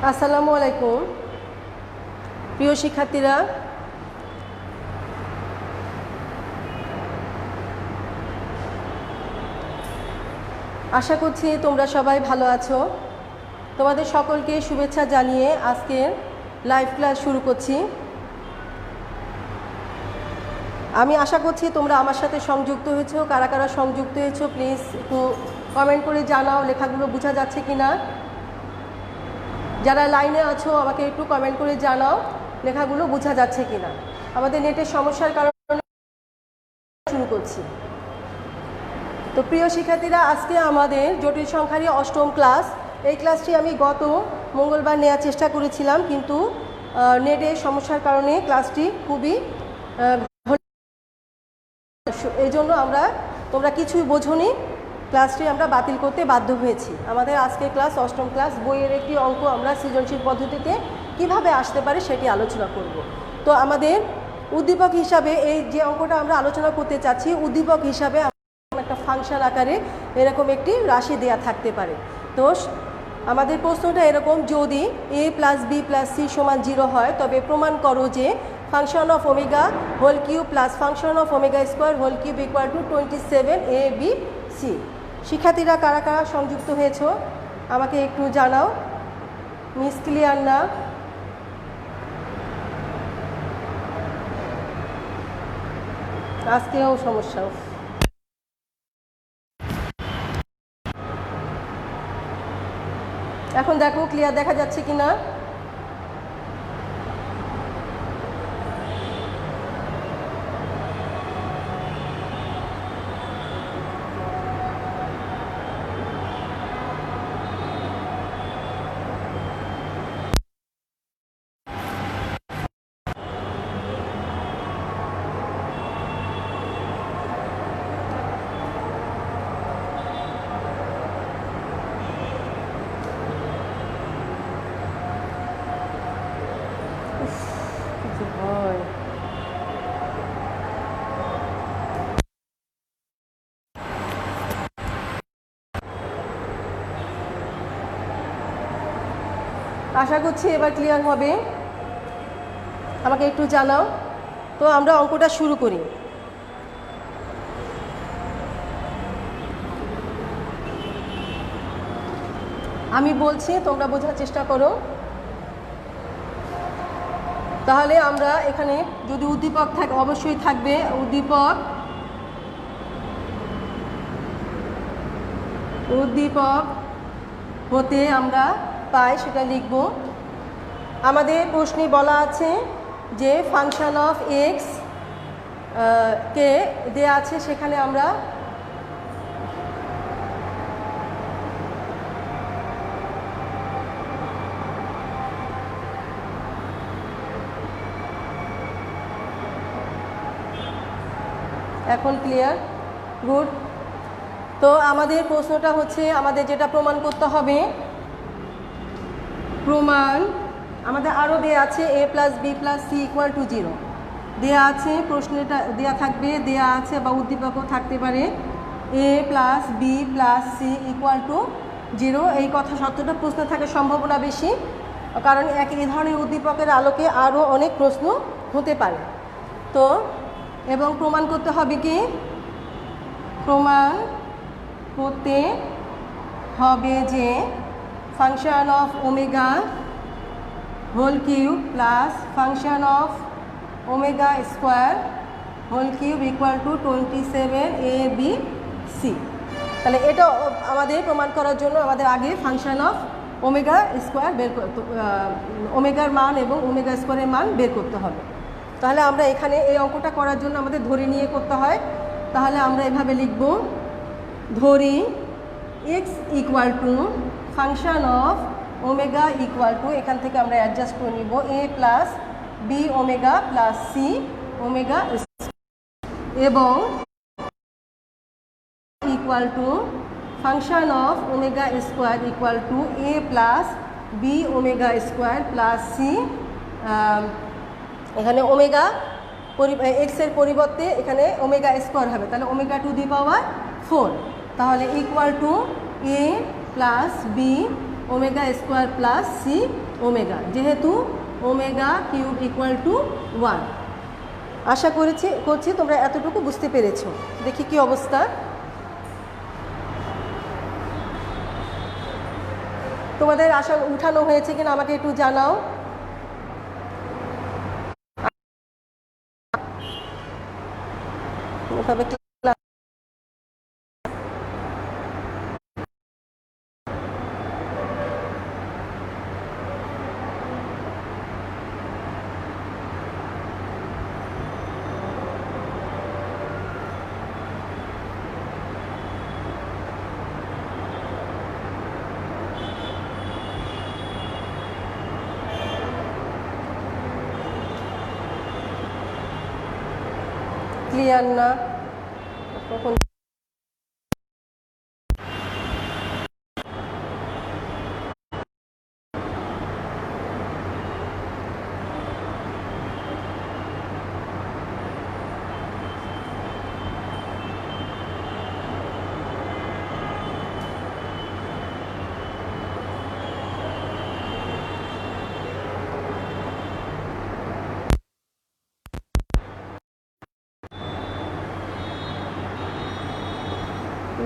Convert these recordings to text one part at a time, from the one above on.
আসসালামু আলাইকুম প্রিয় শিক্ষার্থীরা, আশা করছি তোমরা সবাই ভালো আছো। তোমাদের সকলকে শুভেচ্ছা জানিয়ে আজকে লাইভ ক্লাস শুরু করছি। আমি আশা করছি তোমরা আমার সাথে সংযুক্ত হয়েছো। কারা কারা সংযুক্ত হয়েছো প্লিজ একটু কমেন্ট করে জানাও লেখাগুলো বোঝা যাচ্ছে কিনা। যারা লাইনে আছো আমাকে একটু কমেন্ট করে জানাও লেখাগুলো বোঝা যাচ্ছে কিনা। আমাদের নেটের সমস্যার কারণে শুরু করছি। তো প্রিয় শিক্ষার্থীরা, আজকে আমাদের জটিল সংখ্যারই অষ্টম ক্লাস। এই ক্লাসটি আমি গত মঙ্গলবার নেওয়ার চেষ্টা করেছিলাম, কিন্তু নেটের সমস্যার কারণে ক্লাসটি খুবই এই জন্য তোমরা কিছুই বোঝোনি, ক্লাসটি আমরা বাতিল করতে বাধ্য হয়েছি। আমাদের আজকের ক্লাস অষ্টম ক্লাস, বইয়ের একটি অঙ্ক আমরা সৃজনশীল পদ্ধতিতে কিভাবে আসতে পারি সেটি আলোচনা করব। তো আমাদের উদ্দীপক হিসাবে এই যে অঙ্কটা আমরা আলোচনা করতে চাচ্ছি, উদ্দীপক হিসাবে একটা ফাংশন আকারে এরকম একটি রাশি দেয়া থাকতে পারে। তো আমাদের প্রশ্নটা এরকম, যদি a plus B plus C সমান 0 হয় তবে প্রমাণ করো যে function of omega whole cube plus function of omega square whole cube equal to 27 ABC। শিক্ষার্থীরা কারা কারা সংযুক্ত হয়েছো আমাকে একটু জানাও। মিস ক্লিয়ার না? আজকেও সমস্যা। এখন দেখো ক্লিয়ার দেখা যাচ্ছে কিনা। আশা করছি এবার ক্লিয়ার হবে, আমাকে একটু জানাও। তো আমরা অঙ্কটা শুরু করি। আমি বলছি, তোমরা বোঝার চেষ্টা করো। তাহলে আমরা এখানে যদি উদ্দীপক থাকে, অবশ্যই থাকবে উদ্দীপক হতে আমরা পাই, সেটা লিখব। আমাদের প্রশ্নে বলা আছে যে ফাংশন অফ এক্স কে দেয়া আছে, সেখানে আমরা এখন ক্লিয়ার? গুড। তো আমাদের প্রশ্নটা হচ্ছে, আমাদের যেটা প্রমাণ করতে হবে, প্রমাণ আমাদের আরও দেয়া আছে a plus B plus C equal to 0 দেয়া আছে। প্রশ্নটা দেয়া থাকবে, দেয়া আছে বা উদ্দীপকও থাকতে পারে a plus B plus C equal to 0। এই কথা সত্যটা প্রশ্ন থাকার সম্ভাবনা বেশি, কারণ এই ধরনের উদ্দীপকের আলোকে আরও অনেক প্রশ্ন হতে পারে। তো এবং প্রমাণ করতে হবে কি, প্রমাণ করতে হবে যে function of omega whole cube plus function of omega square whole cube equal to 27 ABC। তাহলে এটা আমাদের প্রমাণ করার জন্য আমাদের আগে ফাংশন অফ ওমেগা স্কোয়ার ওমেগার মান এবং ওমেগা স্কোয়ারের মান বের করতে হবে। তাহলে আমরা এখানে এই অঙ্কটা করার জন্য আমাদের ধরে নিয়ে করতে হয়। তাহলে আমরা এভাবে লিখব, ধরি x equal to function of omega equal to, এখান থেকে আমরা অ্যাডজাস্ট করে নিব a plus B omega plus C omega এবং equal to function of omega square equal to a plus B omega square plus C. এখানে omega এক্সের পরিবর্তে এখানে ওমেগা স্কোয়ার হবে, তাহলে ওমেগা টু দি পাওয়ার 4। তাহলে equal to a plus B omega square plus C omega, যেহেতু omega cube equal to 1। আশা করছি তোমরা এতটুকু বুঝতে পেরেছো। দেখি কি অবস্থা। তোমাদের আশা উঠানো হয়েছে কিনা আমাকে একটু জানাও। এভাবে ক্লিয়ার না? কখন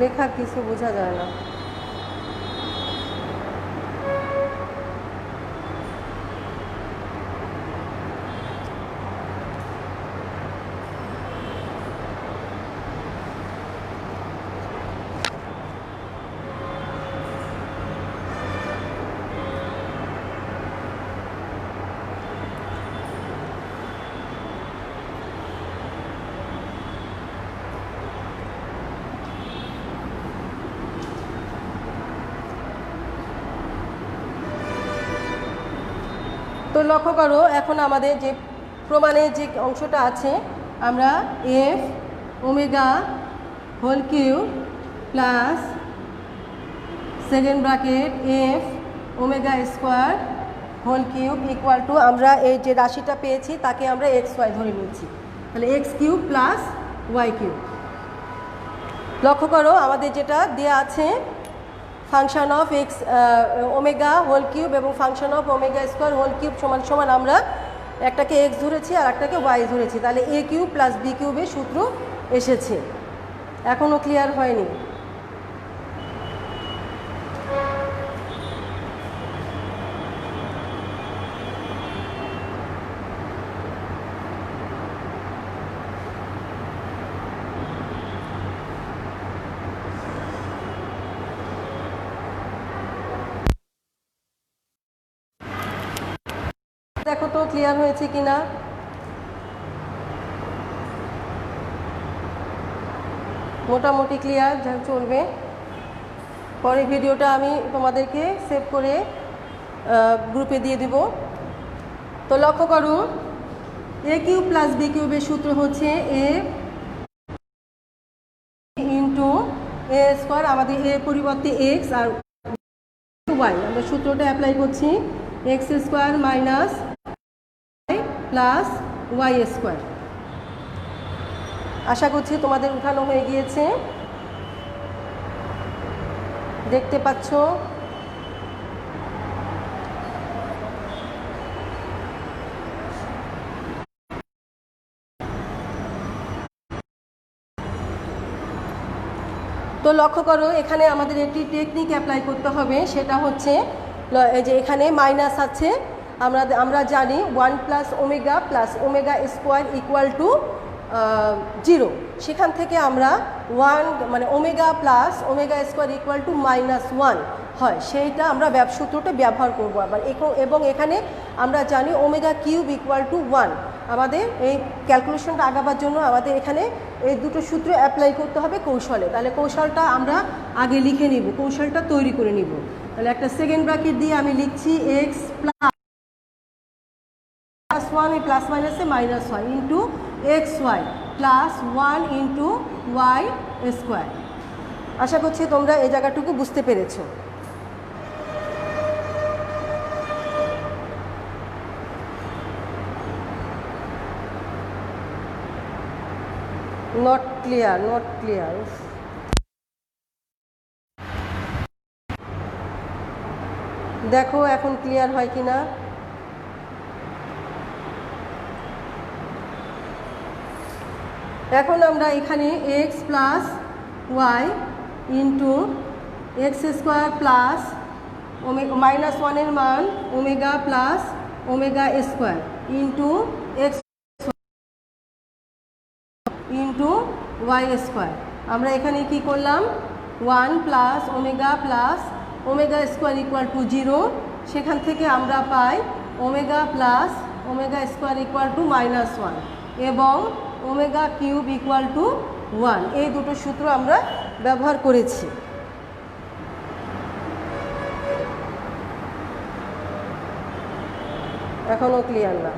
লেখা কিছু বোঝা যায় না। তো লক্ষ্য করো, এখন আমাদের যে প্রমাণের যে অংশটা আছে, আমরা F omega whole cube plus second bracket F omega square whole cube equal to, আমরা এই যে রাশিটা পেয়েছি তাকে আমরা এক্স ওয়াই ধরে নিচ্ছি, তাহলে X cube plus Y cube. লক্ষ্য করো আমাদের যেটা দেওয়া আছে function of X omega whole cube এবং function of omega square whole cube সমান সমান আমরা একটাকে এক্স ধরেছি আর একটাকে ওয়াই ধরেছি, তাহলে এ কিউব প্লাস বি কিউবের সূত্র এসেছে। এখনও ক্লিয়ার হয়নি? দেখো তো ক্লিয়ার হয়েছে কিনা। মোটামুটি ক্লিয়ার চলবে। পরে ভিডিওটা আমি তোমাদেরকে সেভ করে গ্রুপে দিয়ে দিব। তো লক্ষ্য করো, এ কিউব প্লাস বি কিউবের সূত্র হচ্ছে এ ইন্টু এ স্কোয়ার, আমাদের এর পরিবর্তে এক্স আর ওয়াই, আমরা সূত্রটা অ্যাপ্লাই করছি X square minus plus Y square. আশা করছি তোমাদের উঠানো হয়ে গিয়েছে, দেখতে পাচ্ছ। তো লক্ষ্য করো, এখানে আমাদের একটি টেকনিক অ্যাপ্লাই করতে হবে, সেটা হচ্ছে যে এখানে মাইনাস আছে, আমরা জানি 1 plus omega square equal to 0। সেখান থেকে আমরা 1 মানে omega plus omega square equal to -1 হয়, সেইটা আমরা সূত্রটা ব্যবহার করব আবার। এবং এখানে আমরা জানি ওমেগা কিউব ইকুয়াল টু 1। আমাদের এই ক্যালকুলেশনটা আগাবার জন্য আমাদের এখানে এই দুটো সূত্র অ্যাপ্লাই করতে হবে কৌশলে। তাহলে কৌশলটা আমরা আগে লিখে নিব, কৌশলটা তৈরি করে নিব। তাহলে একটা সেকেন্ড ব্র্যাকেট দিয়ে আমি লিখছি এক্স প্লাস 1 এই প্লাস মাইনাসে -1 into X Y plus 1 into Y square. আশা করছি তোমরা এই জায়গাটুকু বুঝতে পেরেছো। not clear দেখো এখন ক্লিয়ার হয় কি না। এখন আমরা এখানে x plus Y into X square plus minus ওয়ানের মান omega plus omega square into X into Y square. আমরা এখানে কি করলাম, 1 plus omega square equal to 0, সেখান থেকে আমরা পাই omega plus omega square equal to -1 এবং ওমেগা কিউব ইকুয়াল টু 1। এই দুটো সূত্র আমরা ব্যবহার করেছি। এখনও ক্লিয়ার না।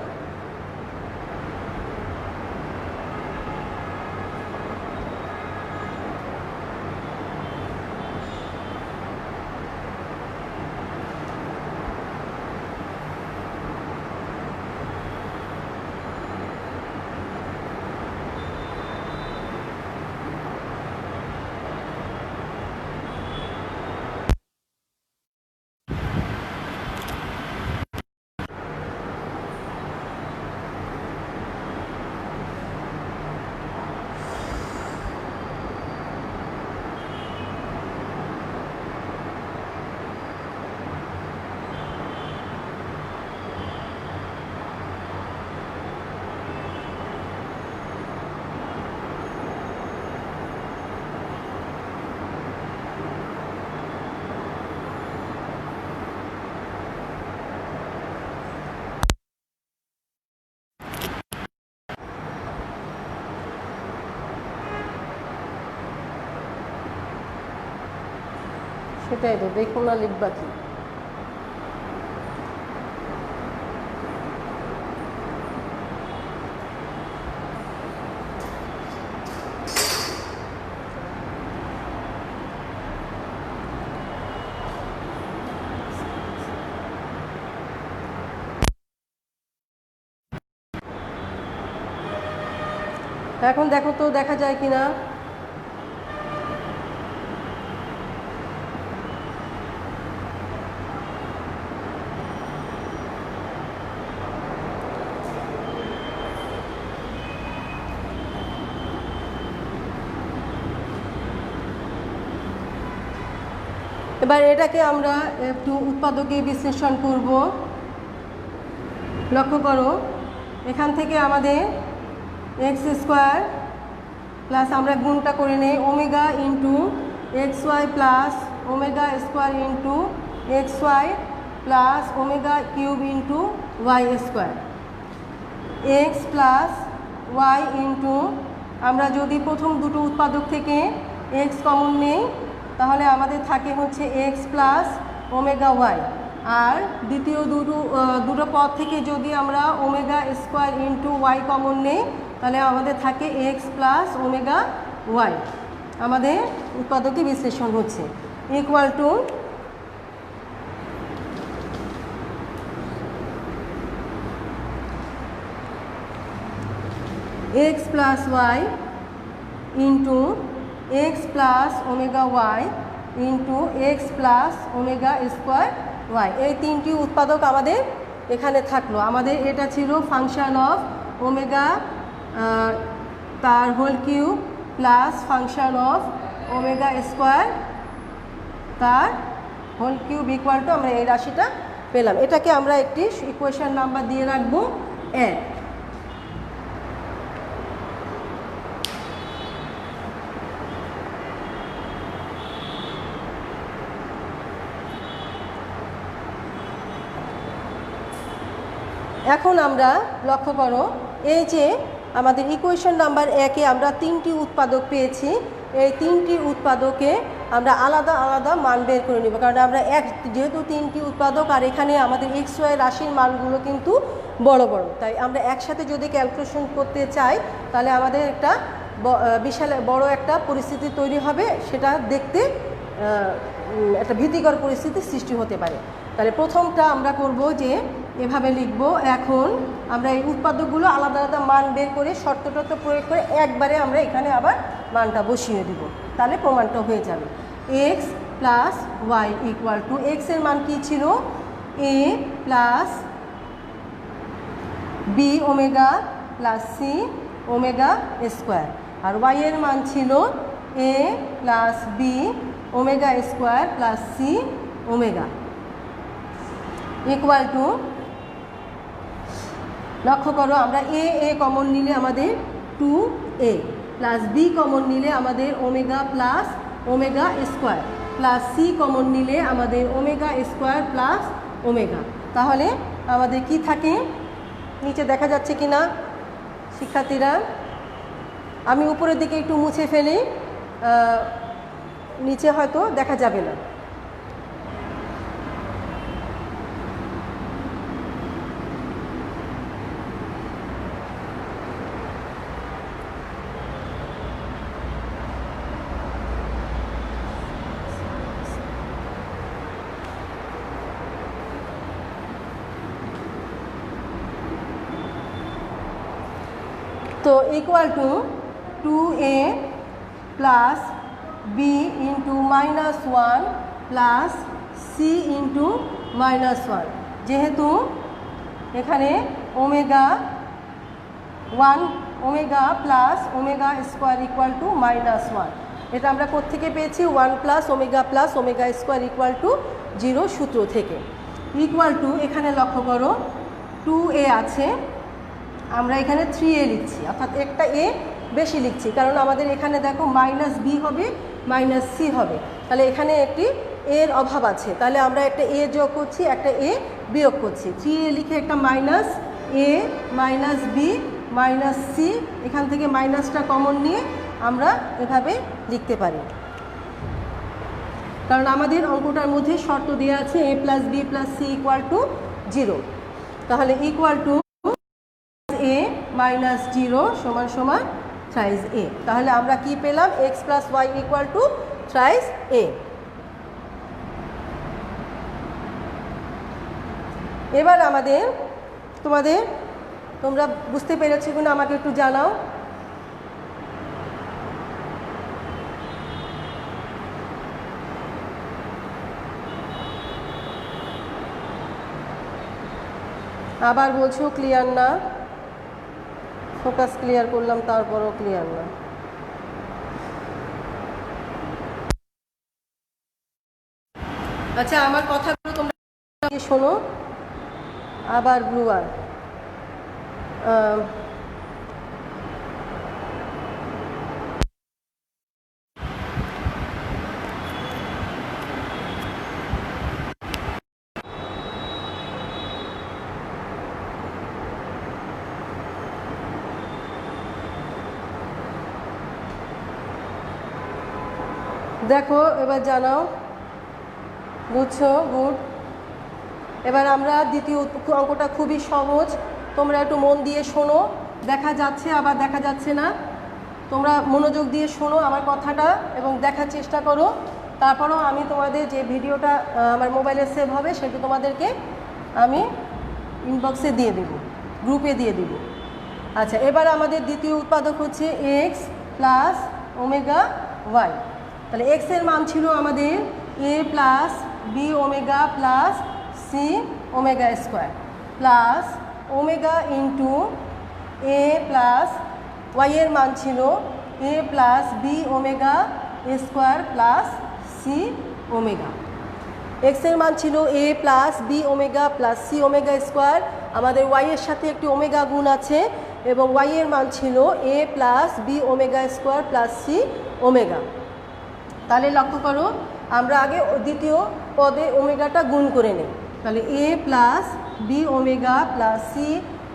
সেটাই তো, দেখুন না লিখবা কি। এখন দেখো তো দেখা যায় কিনা। এবার এটাকে আমরা একটু উৎপাদকে বিশ্লেষণ করব। লক্ষ্য করো, এখান থেকে আমাদের এক্স স্কোয়ার প্লাস আমরা গুণটা করে নেই omega into X Y plus omega square into X Y plus omega cube into Y square, X plus Y into আমরা যদি প্রথম দুটো উৎপাদক থেকে এক্স কমন নেই তাহলে আমাদের থাকে হচ্ছে এক্স প্লাস ওমেগা ওয়াই, আর দ্বিতীয় দুটো পদ থেকে যদি আমরা omega square into Y common নেই তাহলে আমাদের থাকে এক্স প্লাস ওমেগা ওয়াই। আমাদের উৎপাদকে বিশ্লেষণ হচ্ছে equal to X plus Y into X plus omega Y into X plus omega square Y. এই তিনটি উৎপাদক আমাদের এখানে থাকলো। আমাদের এটা ছিল ফাংশন অফ ওমেগা তার whole cube plus function of omega square তার হোল কিউব ইকুয়াল টু আমরা এই রাশিটা পেলাম। এটাকে আমরা একটি ইকুয়েশন নাম্বার দিয়ে রাখবো 1। এখন আমরা লক্ষ্য করো, এই যে আমাদের ইকুয়েশন নাম্বার 1-এ আমরা তিনটি উৎপাদক পেয়েছি। এই তিনটি উৎপাদকে আমরা আলাদা আলাদা মান বের করে নেব, কারণ আমরা যেহেতু তিনটি উৎপাদক আর এখানে আমাদের এক্স ওয়াই রাশির মানগুলো কিন্তু বড় বড়, তাই আমরা একসাথে যদি ক্যালকুলেশন করতে চাই তাহলে আমাদের একটা বিশাল বড় একটা পরিস্থিতি তৈরি হবে, সেটা দেখতে একটা ভীতিকর পরিস্থিতির সৃষ্টি হতে পারে। তাহলে প্রথমটা আমরা করব যে এভাবে লিখব, এখন আমরা এই উৎপাদকগুলো আলাদা আলাদা মান বের করে শর্ত প্রয়োগ করে একবারে আমরা এখানে আবার মানটা বসিয়ে দেব, তাহলে প্রমাণটা হয়ে যাবে। X plus Y equal to এক্সের মান কী ছিল A plus B omega plus C omega square, আর ওয়াই এর মান ছিল A plus B omega square plus C omega equal to, লক্ষ্য করো আমরা এ কমন নিলে আমাদের 2a প্লাস বি কমন নিলে আমাদের omega plus omega square plus C common নিলে আমাদের ওমেগা স্কোয়ার প্লাস ওমেগা। তাহলে আমাদের কি থাকে, নিচে দেখা যাচ্ছে কি না শিক্ষার্থীরা? আমি উপরের দিকে একটু মুছে ফেলি, নিচে হয়তো দেখা যাবে না। তো equal to 2a plus B into -1 plus C into -1, যেহেতু এখানে omega 1 omega plus omega square equal to -1, এটা আমরা কোত্থেকে পেয়েছি? 1 plus omega square equal to 0 সূত্র থেকে। ইকুয়াল টু এখানে লক্ষ্য করো 2a আছে, আমরা এখানে 3a লিখছি, অর্থাৎ একটা এ বেশি লিখছি, কারণ আমাদের এখানে দেখো -b হবে -c হবে, তাহলে এখানে একটি এর অভাব আছে, তাহলে আমরা একটা এ যোগ করছি, একটা এ বিয়োগ করছি। 3a লিখে একটা -a -b -c, এখান থেকে মাইনাসটা কমন নিয়ে আমরা এভাবে লিখতে পারি, কারণ আমাদের অঙ্কটার মধ্যে শর্ত দেওয়া আছে a plus B plus C equal to 0। তাহলে ইকুয়াল টু a মাইনাস 0 সমান সমান থ্রাইস a। তাহলে আমরা কি পেলাম? x plus Y equal to thrice a। এবার আমাদের তোমরা বুঝতে পেরেছো কিনা আমাকে একটু জানাও। আবার বলছো ক্লিয়ার না, ফোকাস ক্লিয়ার করলাম তারপরও ক্লিয়ার না। আচ্ছা, আমার কথাগুলো তোমরা শোনো। আবার ব্লুয়ার দেখো, এবার জানাও বুঝছো? গুড। এবার আমরা দ্বিতীয় অঙ্কটা খুবই সহজ, তোমরা একটু মন দিয়ে শোনো। দেখা যাচ্ছে আবার দেখা যাচ্ছে না, তোমরা মনোযোগ দিয়ে শোনো আমার কথাটা এবং দেখার চেষ্টা করো। তারপরেও আমি তোমাদের যে ভিডিওটা আমার মোবাইলে সেভ হবে সেটা তোমাদেরকে আমি ইনবক্সে দিয়ে দেব, গ্রুপে দিয়ে দেব। আচ্ছা, এবার আমাদের দ্বিতীয় উৎপাদক হচ্ছে x প্লাস ওমেগা ওয়াই। তাহলে x এর মান ছিল আমাদের a plus B omega plus C omega square plus omega into a plus Y এর মান ছিল a plus B omega square plus C omega. X এর মান ছিল a plus B omega plus C omega square, আমাদের Y এর সাথে একটি ওমেগা গুণ আছে এবং ওয়াই এর মান ছিল a plus B omega square plus C omega. তাহলে লক্ষ্য করো, আমরা আগে দ্বিতীয় পদে ওমেগাটা গুণ করে নিই। তাহলে a plus B omega plus C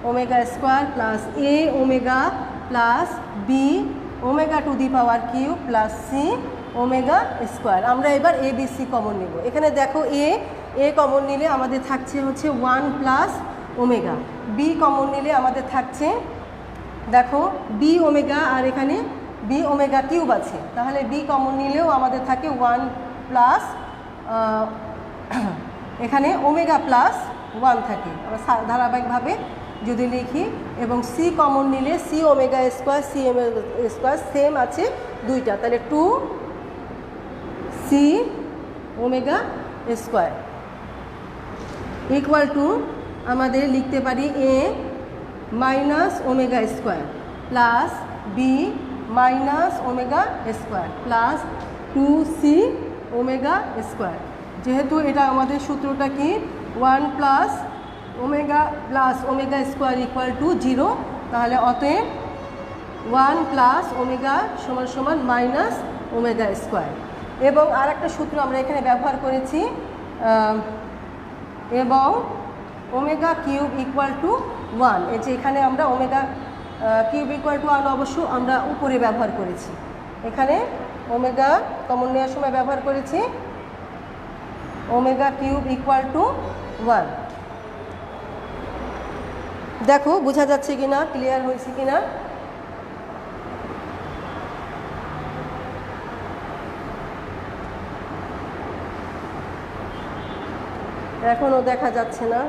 omega square plus a omega plus B omega to the power cube plus C omega square. আমরা এবার এ বি সি কমন নেব। এখানে দেখো এ কমন নিলে আমাদের থাকছে হচ্ছে 1 প্লাস ওমেগা, বি কমন নিলে আমাদের থাকছে দেখো বি ওমেগা, আর এখানে বি ওমেগা কিউব আছে, তাহলে বি কমন নিলেও আমাদের থাকে 1 প্লাস এখানে ওমেগা প্লাস 1 থাকে, আমরা ধারাবাহিকভাবে যদি লিখি। এবং সি কমন নিলে C omega square C omega square same আছে দুইটা, তাহলে 2 C omega square. Equal to আমাদের লিখতে পারি A minus omega square plus B minus omega square plus 2c omega square. যেহেতু এটা আমাদের সূত্রটা কি 1 plus omega square equal to 0, তাহলে অতএব 1 প্লাস ওমেগা সমান সমান মাইনাস ওমেগা স্কোয়ার। এবং আর একটা সূত্র আমরা এখানে ব্যবহার করেছি, এবং ওমেগা কিউব ইকুয়াল টু 1। এই যে এখানে আমরা ওমেগা কিউব ইকুয়াল টু 1 অবশ্য আমরা উপরে ব্যবহার করেছি, এখানে ওমেগা কমন নেওয়ার সময় ব্যবহার করেছি ওমেগা কিউব ইকুয়াল টু 1। দেখো বোঝা যাচ্ছে কিনা, ক্লিয়ার হয়েছে কিনা? এখনও দেখা যাচ্ছে না।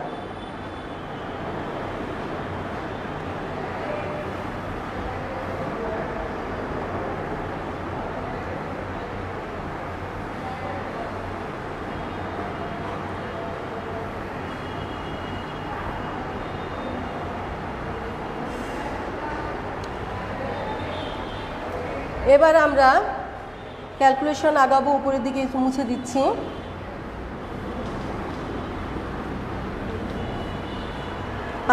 এবার আমরা ক্যালকুলেশন আগাবো, উপরের দিকে মুছে দিচ্ছি।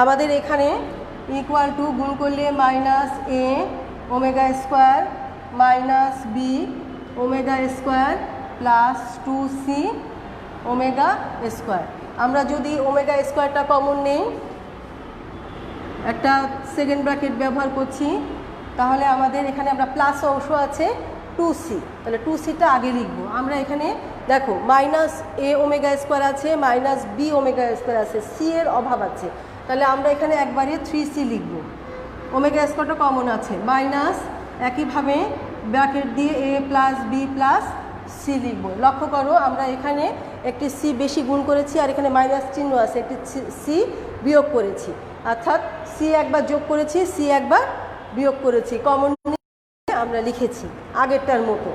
আমাদের এখানে ইকুয়াল টু গুণ করলে minus A omega square minus B omega square plus 2c omega square. আমরা যদি ওমেগা স্কোয়ারটা কমন নেই, একটা সেকেন্ড ব্র্যাকেট ব্যবহার করছি, তাহলে আমাদের এখানে আমরা প্লাস অংশ আছে 2c, তাহলে 2cটা আগে লিখব। আমরা এখানে দেখো মাইনাস এ ওমেগা স্কোয়ার আছে, মাইনাস বি ওমেগা স্কোয়ার আছে, সি এর অভাব আছে, তাহলে আমরা এখানে একবারে 3c লিখব। ওমেগা স্কোয়ারটা কমন আছে, মাইনাস একইভাবে ব্র্যাকেট দিয়ে এ প্লাস বি প্লাস সি লিখব। লক্ষ্য করো আমরা এখানে একটি সি বেশি গুণ করেছি, আর এখানে মাইনাস চিহ্ন আছে, একটি সি বিয়োগ করেছি, অর্থাৎ সি একবার যোগ করেছি, সি একবার বিয়োগ করেছি, কমন আমরা লিখেছি আগেরটার মতো।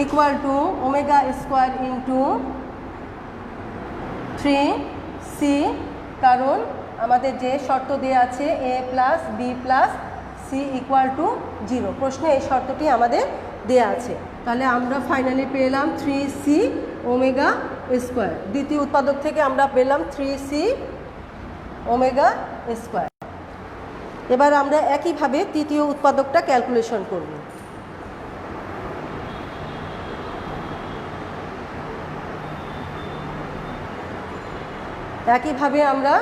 Equal to omega square into 3c, কারণ আমাদের যে শর্ত দেওয়া আছে A plus B plus C equal to 0, প্রশ্নে এই শর্তটি আমাদের দেওয়া আছে। তাহলে আমরা ফাইনালি পেলাম 3c ওমেগা স্কোয়ার। দ্বিতীয় উৎপাদক থেকে আমরা পেলাম 3c ওমেগা স্কোয়ার। এবার আমরা একইভাবে তৃতীয় উৎপাদকটা ক্যালকুলেশন করব। একইভাবে আমরা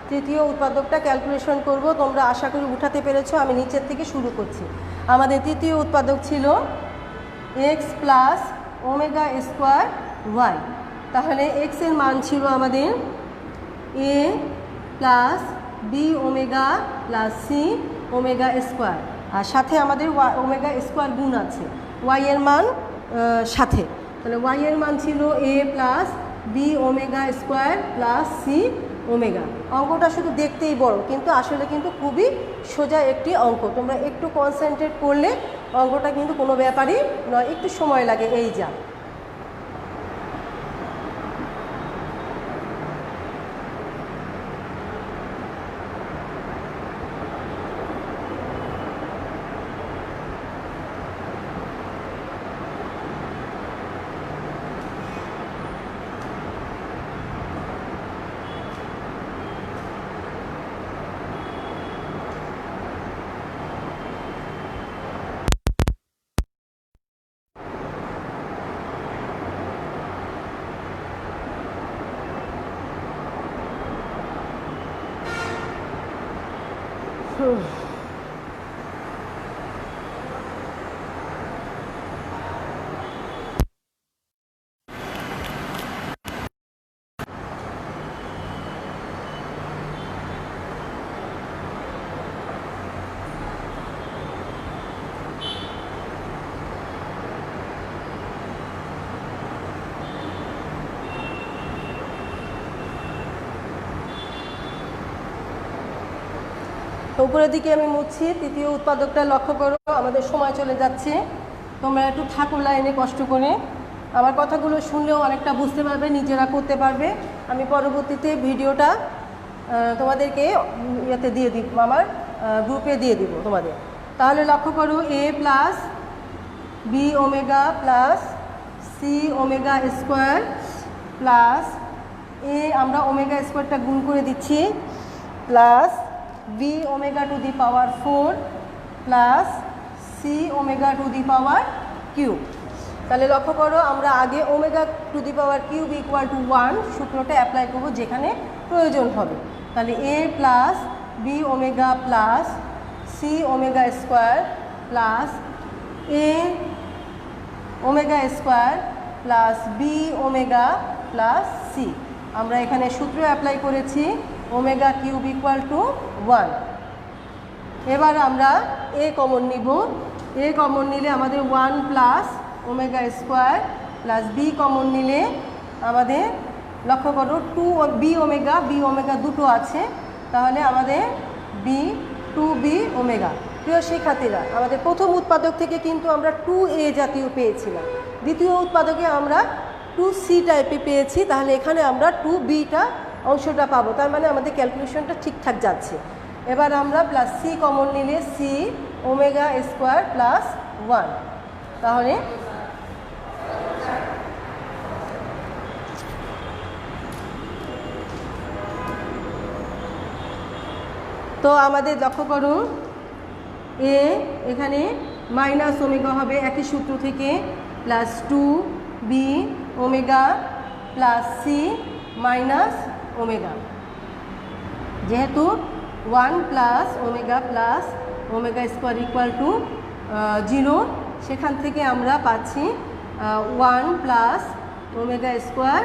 তৃতীয় উৎপাদকটা ক্যালকুলেশন করব। তোমরা আশা করি উঠাতে পেরেছো, আমি নিচের থেকে শুরু করছি। আমাদের তৃতীয় উৎপাদক ছিল X plus omega square Y. তাহলে এক্স এর মান ছিল আমাদের A plus B omega plus C omega square, আর সাথে আমাদের ওমেগা স্কোয়ার গুণ আছে ওয়াই এর মান সাথে। তাহলে ওয়াই এর মান ছিল A plus B omega square plus C omega. অঙ্কটা শুধু দেখতেই বড়, কিন্তু আসলে কিন্তু খুবই সোজা একটি অঙ্ক। তোমরা একটু কনসেন্ট্রেট করলে অঙ্কটা কিন্তু কোনো ব্যাপারই নয়, একটু সময় লাগে এই যা। উপরের দিকে আমি মুছছি। তৃতীয় উৎপাদকটা লক্ষ্য করো, আমাদের সময় চলে যাচ্ছে। তোমরা একটু থাকো লাইনে কষ্ট করে, আমার কথাগুলো শুনলেও অনেকটা বুঝতে পারবে, নিজেরা করতে পারবে। আমি পরবর্তীতে ভিডিওটা তোমাদেরকে ইয়েতে দিয়ে দিব, আমার গ্রুপে দিয়ে দিব তোমাদের। তাহলে লক্ষ্য করো, A plus B omega plus C omega square plus A, আমরা ওমেগা স্কোয়ারটা গুণ করে দিচ্ছি, plus B omega to the power 4 plus C omega to the power cube. তাহলে লক্ষ্য করো, আমরা আগে omega to the power cube equal to 1 সূত্রটা অ্যাপ্লাই করবো যেখানে প্রয়োজন হবে। তাহলে A plus B omega plus C omega square plus A omega square plus B omega plus C. আমরা এখানে সূত্র অ্যাপ্লাই করেছি ওমেগা কিউব ইকুয়াল টু 1। এবার আমরা এ কমন নিব। এ কমন নিলে আমাদের 1 plus omega square plus B common নিলে আমাদের লক্ষ্য করো 2 বি ওমেগা দুটো আছে, তাহলে আমাদের বি 2b ওমেগা। প্রিয় শিক্ষার্থীরা, আমাদের প্রথম উৎপাদক থেকে কিন্তু আমরা 2a জাতীয় পেয়েছিলাম, দ্বিতীয় উৎপাদকে আমরা 2c টাইপে পেয়েছি, তাহলে এখানে আমরা 2bটা অংশটা পাবো, তার মানে আমাদের ক্যালকুলেশনটা ঠিকঠাক যাচ্ছে। এবার আমরা প্লাস সি কমন নিলে সি ওমেগা স্কোয়ার প্লাস 1, তাহলে তো আমাদের লক্ষ্য করুন, এ এখানে মাইনাস ওমেগা হবে একই সূত্র থেকে, plus 2b omega plus C minus omega, যেহেতু 1 plus omega square equal to 0, সেখান থেকে আমরা পাচ্ছি 1 plus omega square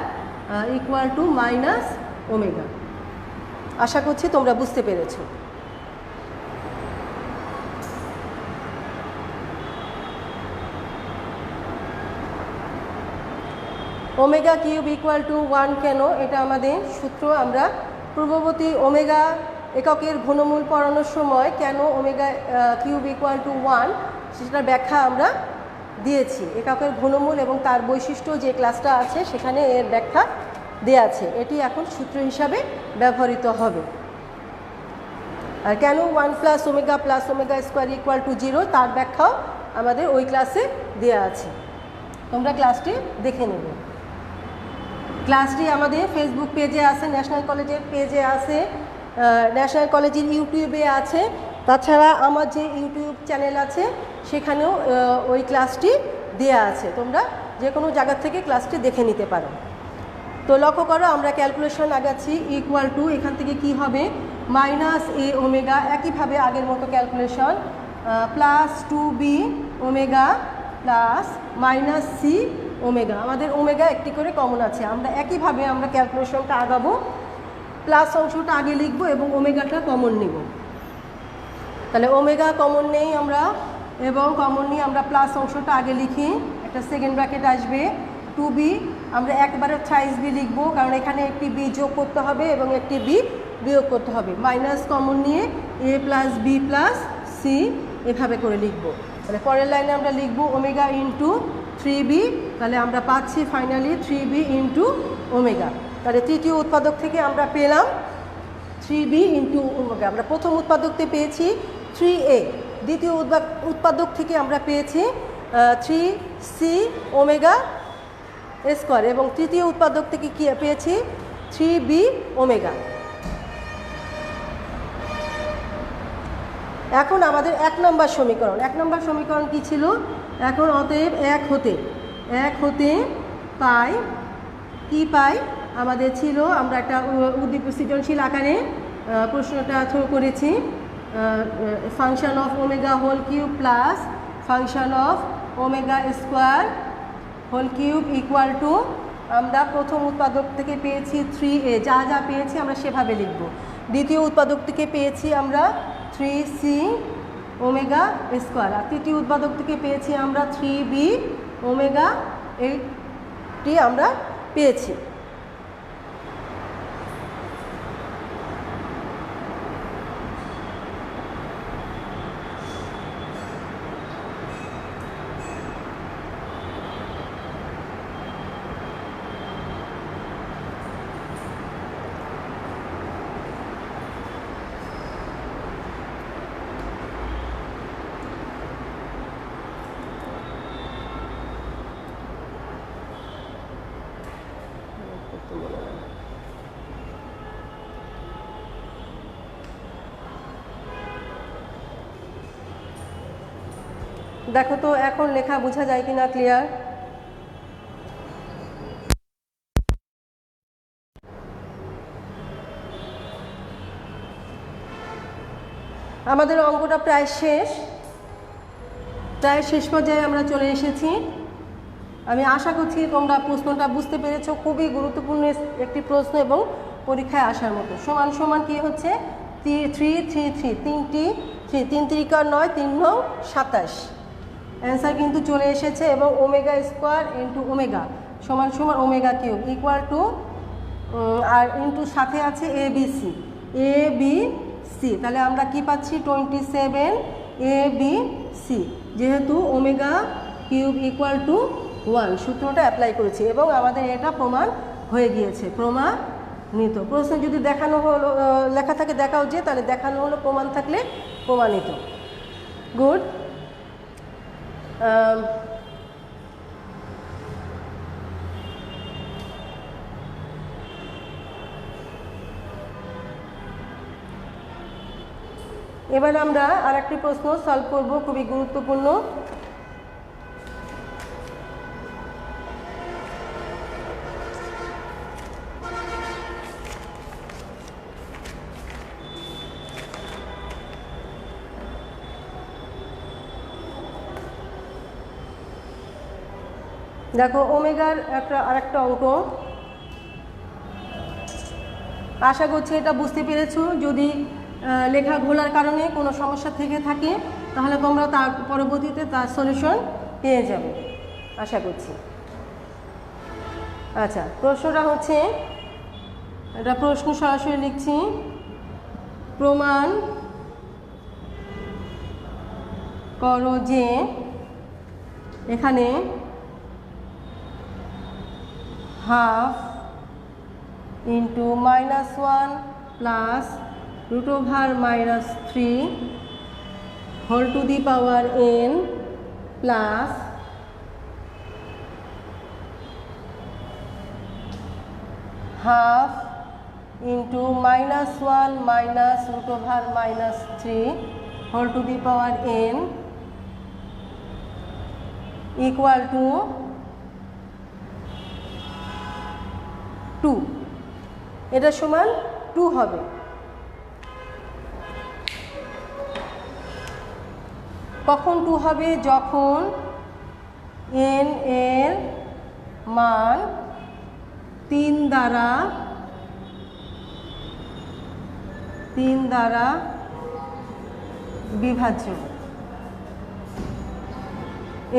equal to minus omega. আশা করছি তোমরা বুঝতে পেরেছো। ওমেগা কিউব ইকুয়াল টু 1 কেন, এটা আমাদের সূত্র। আমরা পূর্ববর্তী ওমেগা এককের ঘনমূল পড়ানোর সময় কেন ওমেগা কিউব ইকুয়াল টু 1 সেটার ব্যাখ্যা আমরা দিয়েছি। এককের ঘনমূল এবং তার বৈশিষ্ট্য যে ক্লাসটা আছে সেখানে এর ব্যাখ্যা দেয়া আছে, এটি এখন সূত্র হিসাবে ব্যবহৃত হবে। আর কেন 1 plus omega square equal to 0 তার ব্যাখ্যাও আমাদের ওই ক্লাসে দেয়া আছে, তোমরা ক্লাসটি দেখে নেবে। ক্লাসটি আমাদের ফেসবুক পেজে আছে, ন্যাশনাল কলেজের পেজে আছে, ন্যাশনাল কলেজের ইউটিউবে আছে, তাছাড়া আমার যে ইউটিউব চ্যানেল আছে সেখানেও ওই ক্লাসটি দেয়া আছে, তোমরা যে কোনো জায়গা থেকে ক্লাসটি দেখে নিতে পারো। তো লক্ষ্য করো, আমরা ক্যালকুলেশন আগাচ্ছি, ইকুয়াল টু এখান থেকে কি হবে মাইনাস এ ওমেগা, একইভাবে আগের মতো calculation, plus 2b omega plus minus C omega. আমাদের ওমেগা একটি করে কমন আছে, আমরা একইভাবে আমরা ক্যালকুলেশনটা আগাবো, প্লাস অংশটা আগে লিখবো এবং ওমেগাটা কমন নিব। তাহলে ওমেগা কমন নেই আমরা, এবং কমন নিয়ে আমরা প্লাস অংশটা আগে লিখি, একটা সেকেন্ড ব্র্যাকেট আসবে, 2b আমরা একবারে থ্রাইস বি লিখবো, কারণ এখানে একটি বি যোগ করতে হবে এবং একটি বি বিয়োগ করতে হবে। মাইনাস কমন নিয়ে এ প্লাস বি প্লাস সি এভাবে করে লিখবো। তাহলে পরের লাইনে আমরা লিখবো ওমেগা ইন্টু 3b, তাহলে আমরা পাচ্ছি ফাইনালি 3b ইন্টু ওমেগা। তাহলে তৃতীয় উৎপাদক থেকে আমরা পেলাম 3b ইন্টু ওমেগা। আমরা প্রথম উৎপাদকতে পেয়েছি 3a, দ্বিতীয় উৎপাদক থেকে আমরা পেয়েছি 3c ওমেগা স্কোয়ার, এবং তৃতীয় উৎপাদক থেকে কি পেয়েছি 3b ওমেগা। এখন আমাদের 1 নম্বর সমীকরণ কি ছিল, এখন অতএব 1 হতে পাই কি পাই আমাদের ছিল, আমরা একটা উদ্দীপক সৃজনশীল আকারে প্রশ্নটা থ্রো করেছি, function of omega whole cube plus function of omega square whole cube equal to, আমরা প্রথম উৎপাদক থেকে পেয়েছি 3a, যা যা পেয়েছি আমরা সেভাবে লিখব। দ্বিতীয় উৎপাদক থেকে পেয়েছি আমরা 3c ওমেগা স্কোয়ার, আর তৃতীয় উৎপাদক থেকে পেয়েছি আমরা 3b ওমেগা, এইটি আমরা পেয়েছি। দেখো তো এখন লেখা বোঝা যায় কিনা ক্লিয়ার? আমাদের অঙ্কটা প্রায় শেষ পর্যায়ে আমরা চলে এসেছি। আমি আশা করছি তোমরা প্রশ্নটা বুঝতে পেরেছো। খুবই গুরুত্বপূর্ণ একটি প্রশ্ন এবং পরীক্ষায় আসার মতো। সমান সমান কি হচ্ছে 3 3 3 তিনটি 3 3 9 3 9 27 অ্যান্সার কিন্তু চলে এসেছে। এবং ওমেগা স্কোয়ার ইন্টু ওমেগা সমান সমান ওমেগা কিউব ইকুয়াল টু আর ইন্টু সাথে আছে এ বি সি। তাহলে আমরা কি পাচ্ছি 27 এ বি সি, যেহেতু ওমেগা কিউব ইকুয়াল টু 1 সূত্রটা অ্যাপ্লাই করেছি এবং আমাদের এটা প্রমাণ হয়ে গিয়েছে, প্রমাণিত। প্রশ্ন যদি দেখানো হলো লেখা থাকে দেখাও যে, তাহলে দেখানো হলো, প্রমাণ থাকলে প্রমাণিত। গুড। এবার আমরা আরেকটি প্রশ্ন সলভ করব, খুবই গুরুত্বপূর্ণ। দেখো ওমেগার আরেকটা অঙ্ক, আশা করছি এটা বুঝতে পেরেছো। যদি লেখা ভুলার কারণে কোনো সমস্যা থেকে থাকে তাহলে তোমরা তার পরবর্তীতে তার সলিউশন পেয়ে যাবে আশা করছি। আচ্ছা, প্রশ্নটা হচ্ছে, এটা প্রশ্ন সরাসরি লিখছি। প্রমাণ করো যে এখানে half into -1 plus √3 whole to the power n plus half into -1 minus √3 whole to the power n equal to 2। এটা সমান 2 হবে। কখন 2 হবে? যখন n এর মান 3 দ্বারা বিভাজ্য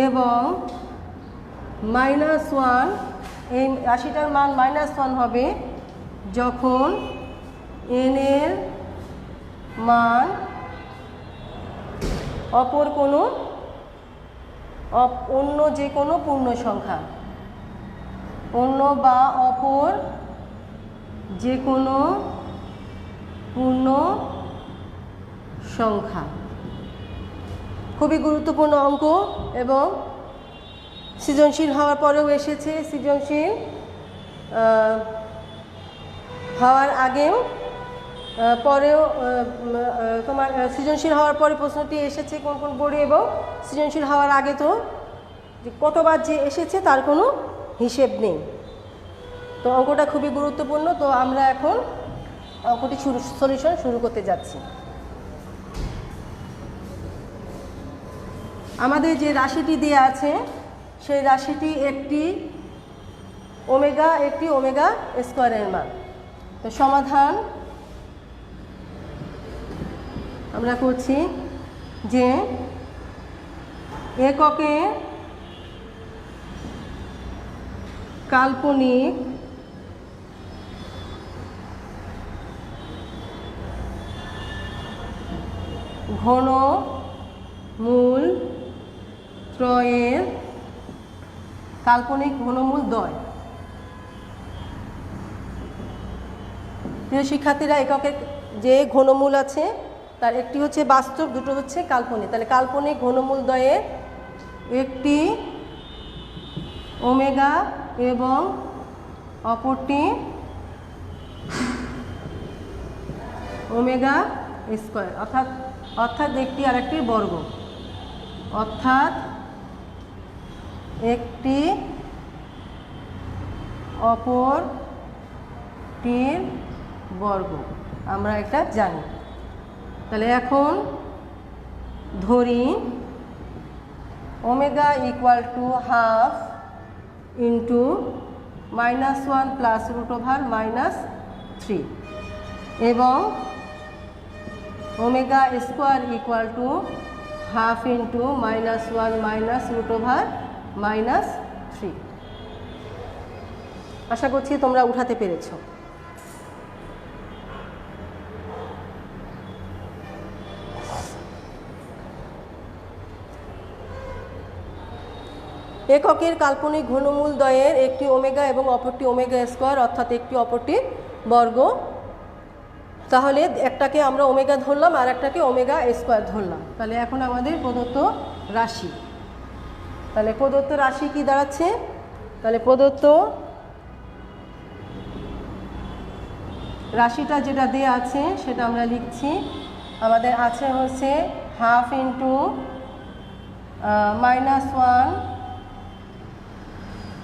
এবং -1, এই রাশিটার মান -1 হবে যখন n এর মান অন্য যে কোনো পূর্ণ সংখ্যা, অন্য বা অপর যে কোনো পূর্ণ সংখ্যা। খুবই গুরুত্বপূর্ণ অঙ্ক এবং সৃজনশীল হওয়ার পরেও এসেছে, সৃজনশীল হওয়ার আগেও পরেও তোমার সৃজনশীল হওয়ার পরে প্রশ্নটি এসেছে কোন কোন বোর্ডে, এবং সৃজনশীল হওয়ার আগে তো কতবার যে এসেছে তার কোনো হিসেব নেই। তো অঙ্কটা খুবই গুরুত্বপূর্ণ। তো আমরা এখন অঙ্কটি সলিউশন শুরু করতে যাচ্ছি। আমাদের যে রাশিটি দেওয়া আছে সেই রাশিটি একটি ওমেগা স্কোয়ারের মান। তো সমাধান আমরা করছি যে এককে কাল্পনিক ঘনমূল ত্রয়ের কাল্পনিক ঘনমূল দ্বয়। প্রিয় শিক্ষার্থীরা, এককের যে ঘনমূল আছে তার একটি হচ্ছে বাস্তব, দুটো হচ্ছে কাল্পনিক। তাহলে কাল্পনিক ঘনমূল দ্বয়ের একটি ওমেগা এবং অপরটি ওমেগা স্কোয়ার, অর্থাৎ একটি আরেকটির বর্গ। অর্থাৎ একটি অপরটির বর্গ, আমরা এটা জানি। তাহলে এখন ধরি omega equal to half into -1 plus √/-3 এবং omega square equal to half into -1 minus √/-3। আশা করছি তোমরা উঠাতে পেরেছো। এককের কাল্পনিক ঘনমূল দ্বয়ের একটি ওমেগা এবং অপরটি ওমেগা স্কোয়ার, অর্থাৎ একটি অপরটির বর্গ। তাহলে একটাকে আমরা ওমেগা ধরলাম আর একটাকে ওমেগা স্কোয়ার ধরলাম। তাহলে এখন আমাদের প্রদত্ত রাশি, তাহলে প্রদত্ত রাশি কি দাঁড়াচ্ছে? তাহলে প্রদত্ত রাশিটা যেটা দেওয়া আছে সেটা আমরা লিখছি। আমাদের আছে হচ্ছে হাফ ইন্টু -1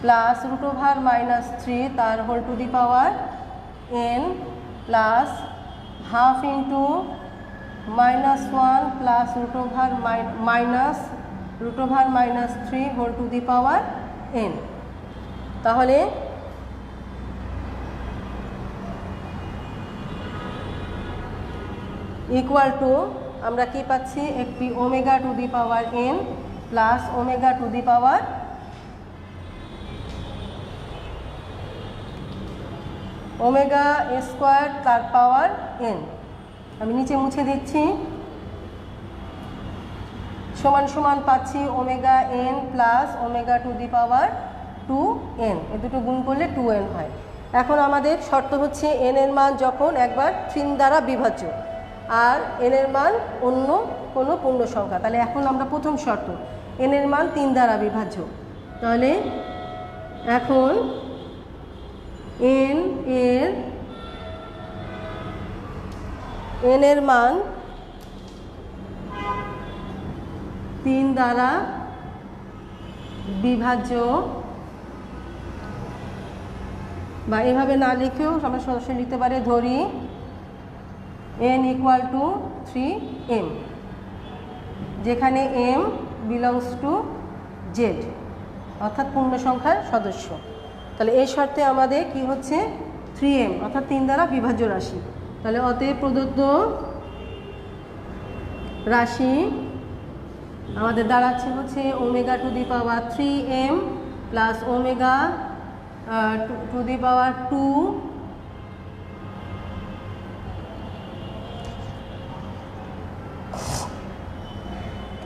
প্লাস √/-3 তার whole to the power n plus half into -1 plus √/-3 whole to the power n। তাহলে ইকুয়াল টু আমরা কি পাচ্ছি? একটি omega to the power n plus omega to the power omega square তার power n। আমি নিচে মুছে দিচ্ছি। সমান সমান পাচ্ছি omega n plus omega to the power 2n, এ দুটো গুণ করলে 2n হয়। এখন আমাদের শর্ত হচ্ছে n এর মান যখন একবার 3 দ্বারা বিভাজ্য আর n এর মান অন্য কোনো পূর্ণ সংখ্যা। তাহলে এখন আমরা প্রথম শর্ত n এর মান 3 দ্বারা বিভাজ্য। তাহলে এখন n এর মান 3 দ্বারা বিভাজ্য, বা এভাবে না লিখেও আমরা সরাসরি লিখতে পারি। ধরি n ইকুয়াল টু 3m, যেখানে m বিলংস টু z, অর্থাৎ পূর্ণ সংখ্যার সদস্য। তাহলে এই শর্তে আমাদের কি হচ্ছে? 3m অর্থাৎ 3 দ্বারা বিভাজ্য রাশি। তাহলে অতএব প্রদত্ত রাশি আমাদের দাঁড়াচ্ছে হচ্ছে omega to the power 3m plus omega to the power 2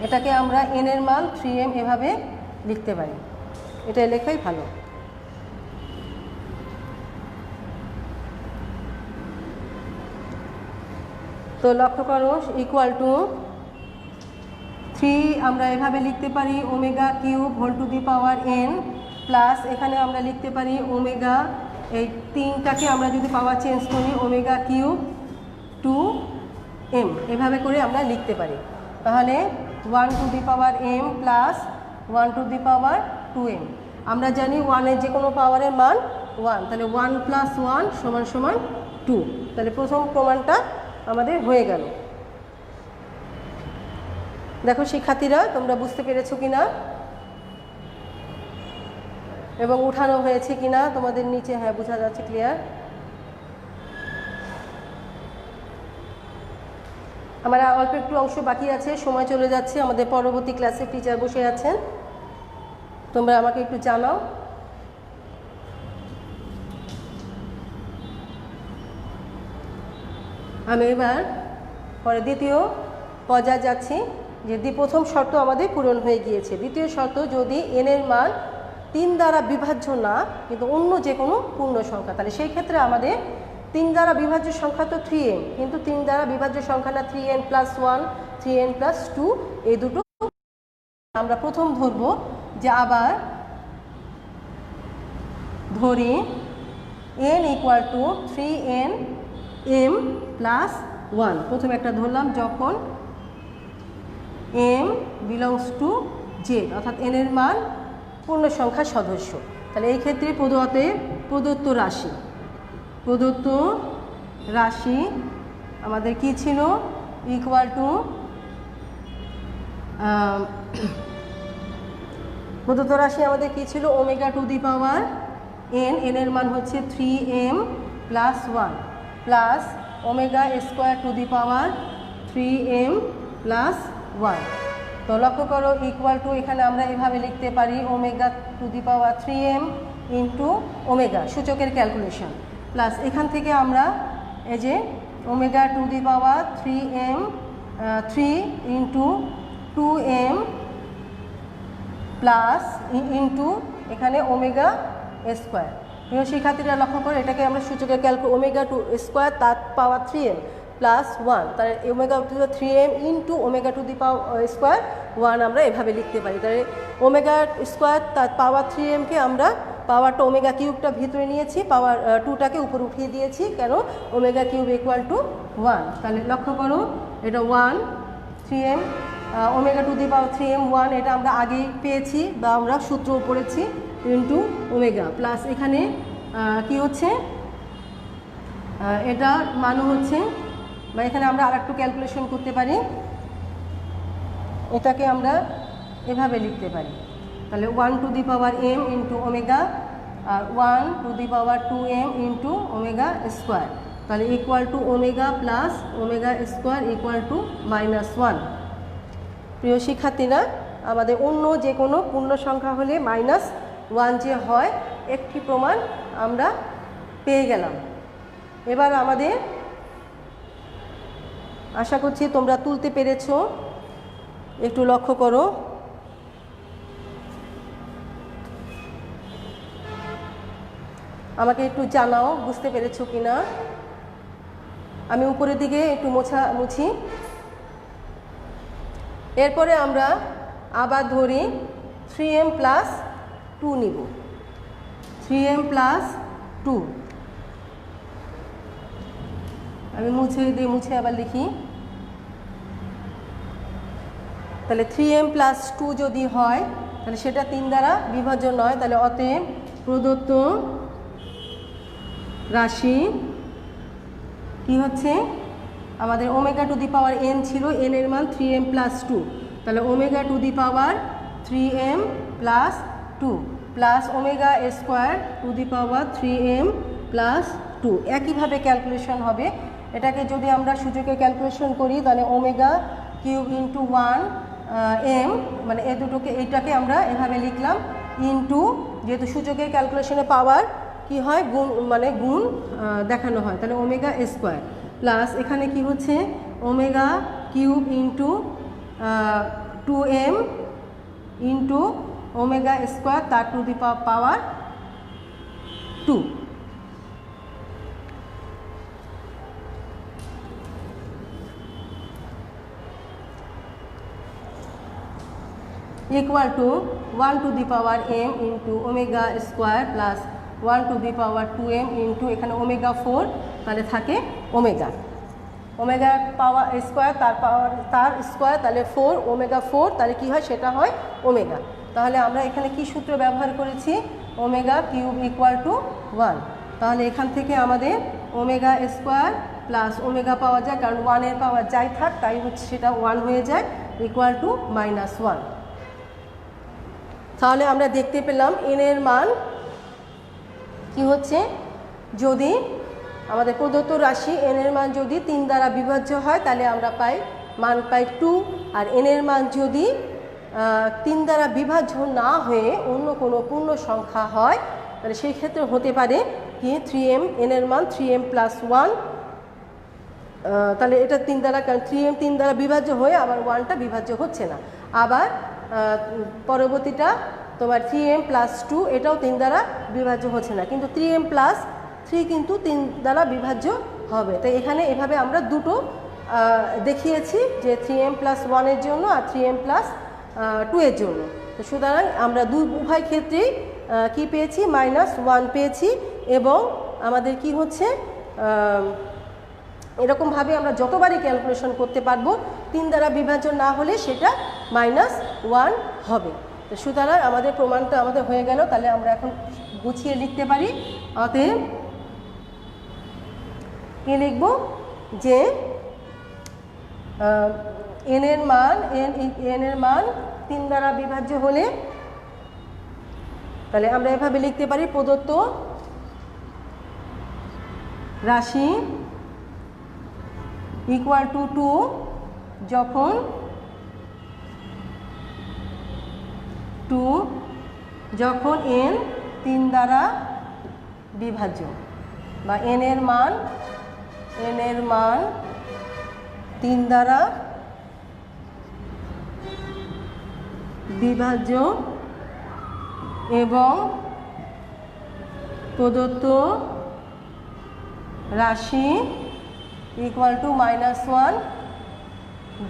এটাকে আমরা n এর মান 3m এভাবে লিখতে পারি। এটা লেখাই ভালো। তো লক্ষ্য করো ইকুয়াল টু 3 আমরা এভাবে লিখতে পারি omega cube whole to the power n plus এখানে আমরা লিখতে পারি ওমেগা, এই 3টাকে আমরা যদি পাওয়ার চেঞ্জ করি ওমেগা কিউব 2m, এভাবে করে আমরা লিখতে পারি। তাহলে 1 to the power m plus 1 to the power 2m। আমরা জানি 1 এর যে কোনো পাওয়ারের মান 1, তাহলে 1 প্লাস 1 সমান সমান 2। তাহলে প্রথম প্রমাণটা আমাদের হয়ে গেল। দেখো শিক্ষার্থীরা, তোমরা বুঝতে পেরেছো কিনা এবং উঠানো হয়েছে কিনা তোমাদের নিচে? হ্যাঁ, বোঝা যাচ্ছে, ক্লিয়ার। আমার অল্প একটু অংশ বাকি আছে, সময় চলে যাচ্ছে, আমাদের পরবর্তী ক্লাসে টিচার বসে আছেন, তোমরা আমাকে একটু জানাও। আমি এবার পরে দ্বিতীয় পর্যায়ে যাচ্ছি, যে প্রথম শর্ত আমাদের পূরণ হয়ে গিয়েছে। দ্বিতীয় শর্ত, যদি n এর মান 3 দ্বারা বিভাজ্য না কিন্তু অন্য যে কোনো পূর্ণ সংখ্যা, তাহলে সেই ক্ষেত্রে আমাদের 3 দ্বারা বিভাজ্য সংখ্যা তো 3m, কিন্তু 3 দ্বারা বিভাজ্য সংখ্যা না 3n প্লাস 1, 3n প্লাস 2, এই দুটো আমরা প্রথম ধরব। যে আবার ধরি n equal two 3n m plus 1, প্রথমে একটা ধরলাম যখন এম বিলংস টু জেড, অর্থাৎ এন এর মান পূর্ণ সংখ্যার সদস্য। তাহলে এই ক্ষেত্রে প্রদত্ত রাশি আমাদের কি ছিল, ইকুয়াল টু প্রদত্ত রাশি আমাদের কি ছিল, omega to the power N, N এর মান হচ্ছে 3m plus 1 plus omega square two the power 3m plus 1। তো লক্ষ্য করো ইকুয়াল টু এখানে আমরা এভাবে লিখতে পারি omega to the power 3m into omega, সূচকের ক্যালকুলেশন, প্লাস এখান থেকে আমরা এই যে omega to the power 3 into 2m plus into এখানে ওমেগা স্কোয়ার। প্রিয় শিক্ষার্থীরা লক্ষ্য করে এটাকে আমরা সূচকের ওমেগা টু স্কোয়ার তার পাওয়ার 3m প্লাস 1, তাহলে omega to the 3m into omega to the power square 1 আমরা এভাবে লিখতে পারি। তাহলে ওমেগা স্কোয়ার তার পাওয়ার 3mকে আমরা পাওয়ারটা ওমেগা কিউবটা ভিতরে নিয়েছি, পাওয়ার 2টাকে উপরে উঠিয়ে দিয়েছি, কেন ওমেগা কিউব ইকুয়াল টু 1। তাহলে লক্ষ্য করো এটা 1 3m omega to the power 3m 1, এটা আমরা আগেই পেয়েছি বা আমরা সূত্র পড়েছি, ইন্টু ওমেগা প্লাস এখানে কি হচ্ছে এটা মানও হচ্ছে, বা এখানে আমরা আর একটু ক্যালকুলেশন করতে পারি, এটাকে আমরা এভাবে লিখতে পারি। তাহলে 1 to the power m into omega আর 1 to the power 2m into omega square, তাহলে equal to omega plus omega square equal to -1। প্রিয় শিক্ষার্থীরা, আমাদের অন্য যে কোনো পূর্ণ সংখ্যা হলে -1 যে হয় একটি প্রমাণ আমরা পেয়ে গেলাম। এবার আমাদের আশা করছি তোমরা তুলতে পেরেছো, একটু লক্ষ্য করো। আমাকে একটু জানাও বুঝতে পেরেছো কিনা। আমি উপরের দিকে একটু মুছি। এরপরে আমরা আবার ধরি 3m প্লাস 2 নিব, 3m প্লাস 2, আমি মুছে আবার লিখি। তাহলে 3m প্লাস 2 যদি হয় তাহলে সেটা 3 দ্বারা বিভাজ্য নয়, তাহলে অতএব প্রদত্ত রাশি কি হচ্ছে, আমাদের omega to the power n ছিল, n এর মান 3m প্লাস 2, তাহলে omega to the power 3m plus 2 plus omega square two the power 3m plus 2। একইভাবে ক্যালকুলেশন হবে, এটাকে যদি আমরা সূচকে ক্যালকুলেশন করি তাহলে ওমেগা কিউব ইন্টু 1m, মানে এ দুটোকে এইটাকে আমরা এভাবে লিখলাম, ইন্টু যেহেতু সূচকের ক্যালকুলেশনে পাওয়ার কি হয় গুণ, মানে গুণ দেখানো হয়, তাহলে ওমেগা স্কোয়ার প্লাস এখানে কি হচ্ছে omega cube into 2m into omega square তার to the power 2। Equal to 1 to the power m into omega square plus 1 to the power 2m into এখানে ওমেগা 4, তাহলে থাকে ওমেগা পাওয়ার স্কোয়ার তার square, তাহলে 4 omega 4, তাহলে কি হয় সেটা হয় ওমেগা। তাহলে আমরা এখানে কি সূত্র ব্যবহার করেছি, ওমেগা কিউব ইকুয়াল টু 1, তাহলে এখান থেকে আমাদের ওমেগা স্কোয়ার প্লাস ওমেগা পাওয়া যায়, কারণ 1 এর পাওয়ার যাই থাক তাই হচ্ছে সেটা 1 হয়ে যায়, ইকুয়াল টু -1। তাহলে আমরা দেখতে পেলাম n এর মান কি হচ্ছে, যদি আমাদের প্রদত্ত রাশি n এর মান যদি 3 দ্বারা বিভাজ্য হয় তাহলে আমরা মান পাই 2, আর n এর মান যদি 3 দ্বারা বিভাজ্য না হয়ে অন্য কোনো পূর্ণ সংখ্যা হয় তাহলে সেই ক্ষেত্রে হতে পারে কি 3m, n এর মান 3m প্লাস 1, তাহলে এটা 3 দ্বারা, কারণ 3m 3 দ্বারা বিভাজ্য হয়ে আবার 1টা বিভাজ্য হচ্ছে না। আবার পরবর্তীটা তোমার 3m প্লাস 2, এটাও 3 দ্বারা বিভাজ্য হচ্ছে না, কিন্তু 3m প্লাস 3 কিন্তু 3 দ্বারা বিভাজ্য হবে। তাই এখানে এভাবে আমরা দুটো দেখিয়েছি, যে 3m প্লাস 1 এর জন্য আর 3m প্লাস 2 এর জন্য। তো সুতরাং আমরা উভয় ক্ষেত্রেই কি পেয়েছি, -1 পেয়েছি, এবং আমাদের কি হচ্ছে এরকমভাবে আমরা যতবারই ক্যালকুলেশন করতে পারবো 3 দ্বারা বিভাজন না হলে সেটা -1 হবে। তো সুতরাং আমাদের প্রমাণটা আমাদের হয়ে গেল। তাহলে আমরা এখন গুছিয়ে লিখতে পারি। অতএব কি লিখব যে n এর মান 3 দ্বারা বিভাজ্য হলে, তাহলে আমরা এভাবে লিখতে পারি প্রদত্ত রাশি ইকুয়াল টু 2 যখন n 3 দ্বারা বিভাজ্য, বা n এর মান 3 দ্বারা বিভাজ্য এবং প্রদত্ত রাশি ইকুয়াল টু -1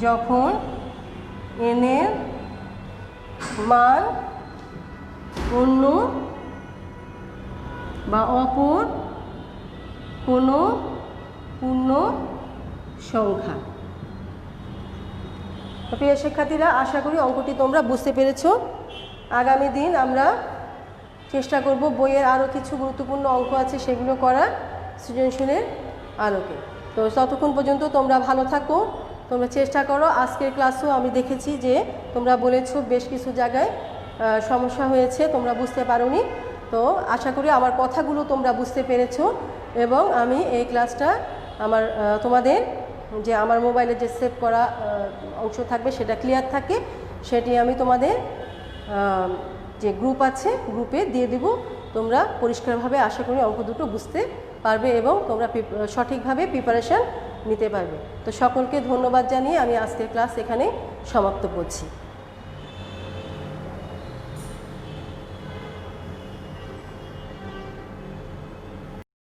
যখন n এর মান অন্য বা অপর কোনো পূর্ণ সংখ্যা। প্রিয় শিক্ষার্থীরা, আশা করি অঙ্কটি তোমরা বুঝতে পেরেছো। আগামী দিন আমরা চেষ্টা করব বইয়ের আরও কিছু গুরুত্বপূর্ণ অঙ্ক আছে সেগুলো করার সৃজনশীলের আলোকে। তো ততক্ষণ পর্যন্ত তোমরা ভালো থাকো, তোমরা চেষ্টা করো। আজকের ক্লাসও আমি দেখেছি যে তোমরা বলেছো বেশ কিছু জায়গায় সমস্যা হয়েছে, তোমরা বুঝতে পারোনি। তো আশা করি আমার কথাগুলো তোমরা বুঝতে পেরেছো এবং আমি এই ক্লাসটা তোমাদের যে আমার মোবাইলে যে সেভ করা অংশ থাকবে সেটা ক্লিয়ার থাকে, সেটি আমি তোমাদের যে গ্রুপ আছে গ্রুপে দিয়ে দেব। তোমরা পরিষ্কারভাবে আশা করি অঙ্ক দুটো বুঝতে পারবে এবং তোমরা সঠিকভাবে প্রিপারেশান নিতে পারবে। তো সকলকে ধন্যবাদ জানিয়ে আমি আজকের ক্লাস এখানে সমাপ্ত করছি।